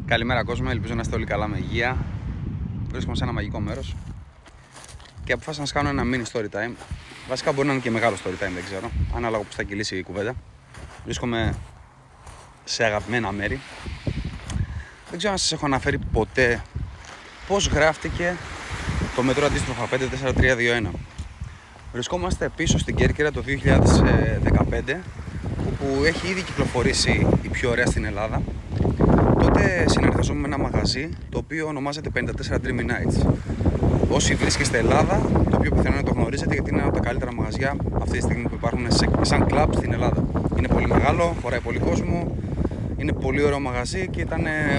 Καλημέρα κόσμο, ελπίζω να είστε όλοι καλά με υγεία. Βρίσκομαι σε ένα μαγικό μέρος και αποφάσισα να σας κάνω ένα mini story time. Βασικά μπορεί να είναι και μεγάλο story time, δεν ξέρω, ανάλογα πώς θα κυλήσει η κουβέντα. Βρίσκομαι σε αγαπημένα μέρη. Δεν ξέρω αν σας έχω αναφέρει ποτέ πώς γράφτηκε το μετρό αντίστροφα 54321. Βρισκόμαστε πίσω στην Κέρκυρα το 2015, όπου έχει ήδη κυκλοφορήσει η πιο ωραία στην Ελλάδα. Τότε συνεργαζόμουν με ένα μαγαζί το οποίο ονομάζεται 54 Dreamy Nights. Όσοι βρίσκεστε Ελλάδα, το οποίο πιθανό να το γνωρίζετε, γιατί είναι ένα από τα καλύτερα μαγαζιά αυτή τη στιγμή που υπάρχουν σαν κλαμπ στην Ελλάδα. Είναι πολύ μεγάλο, χωράει πολύ κόσμο, είναι πολύ ωραίο μαγαζί και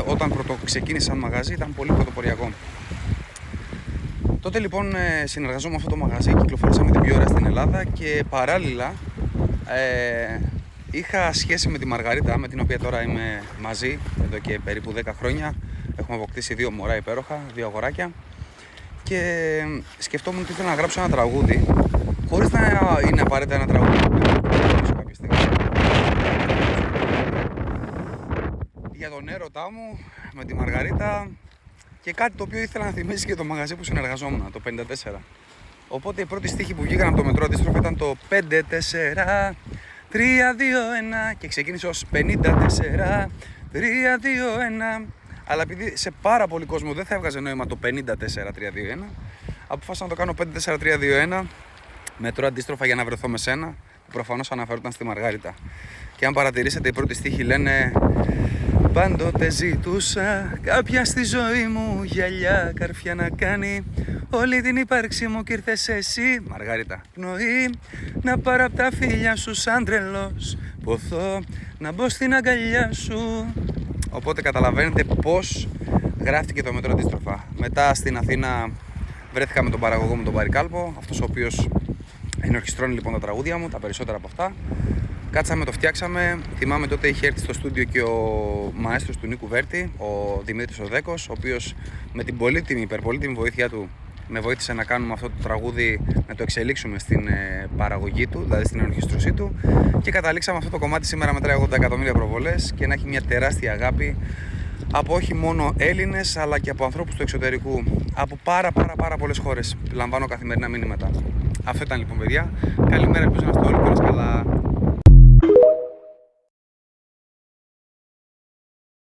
όταν ξεκίνησε σαν μαγαζί ήταν πολύ πρωτοποριακό. Τότε λοιπόν συνεργαζόμουν με αυτό το μαγαζί, κυκλοφορήσαμε την πιο ωραία στην Ελλάδα και παράλληλα είχα σχέση με τη Μαργαρίτα, με την οποία τώρα είμαι μαζί εδώ και περίπου 10 χρόνια. Έχουμε αποκτήσει 2 μωρά υπέροχα, 2 αγοράκια και σκεφτόμουν ότι ήθελα να γράψω ένα τραγούδι, χωρίς να είναι απαραίτητα ένα τραγούδι κάποια στιγμή, για τον έρωτά μου με τη Μαργαρίτα και κάτι το οποίο ήθελα να θυμίσει και το μαγαζί που συνεργαζόμουν, το 54. Οπότε η πρώτη στίχη που βγήκαν από το μετρό αντίστροφα ήταν το 5-4-3-2-1 και ξεκίνησε ως 54-3-2-1. Αλλά επειδή σε πάρα πολύ κόσμο δεν θα έβγαζε νόημα το 54-3-2-1, αποφάσισα να το κάνω 5-4-3-2-1 μετρό αντίστροφα για να βρεθώ με σένα, που προφανώς αναφερόταν στη Μαργαρίτα. Και αν παρατηρήσετε, οι πρώτοι στίχοι λένε: πάντοτε ζητούσα κάποια στη ζωή μου γυαλιά καρφιά να κάνει όλη την ύπαρξή μου κι ήρθες εσύ, Μαργαρίτα, πνοή, να πάρω απ' τα φίλια σου σαν τρελός, ποθώ να μπω στην αγκαλιά σου. Οπότε καταλαβαίνετε πως γράφτηκε το μετρό αντίστροφα. Μετά στην Αθήνα βρέθηκα με τον παραγωγό μου τον Πάρη Κάλπο, αυτός ο οποίος ενορχιστρώνει λοιπόν τα τραγούδια μου, τα περισσότερα από αυτά. Κάτσαμε, το φτιάξαμε. Θυμάμαι τότε είχε έρθει στο στούντιο και ο μαέστρος του Νίκου Βέρτη, ο Δημήτρης ο Δέκος, ο οποίος με την υπερπολίτιμη βοήθειά του με βοήθησε να κάνουμε αυτό το τραγούδι, να το εξελίξουμε στην παραγωγή του, δηλαδή στην ενορχιστρωσή του, και καταλήξαμε αυτό το κομμάτι σήμερα μετράει 80 εκατομμύρια προβολές και να έχει μια τεράστια αγάπη από όχι μόνο Έλληνες αλλά και από ανθρώπους του εξωτερικού, από πάρα πολλές χώρες. Λαμβάνω καθημερινά μηνύματα. Αυτό ήταν λοιπόν, παιδιά. Καλημέρα, ελπίζω να είστε όλοι καλά.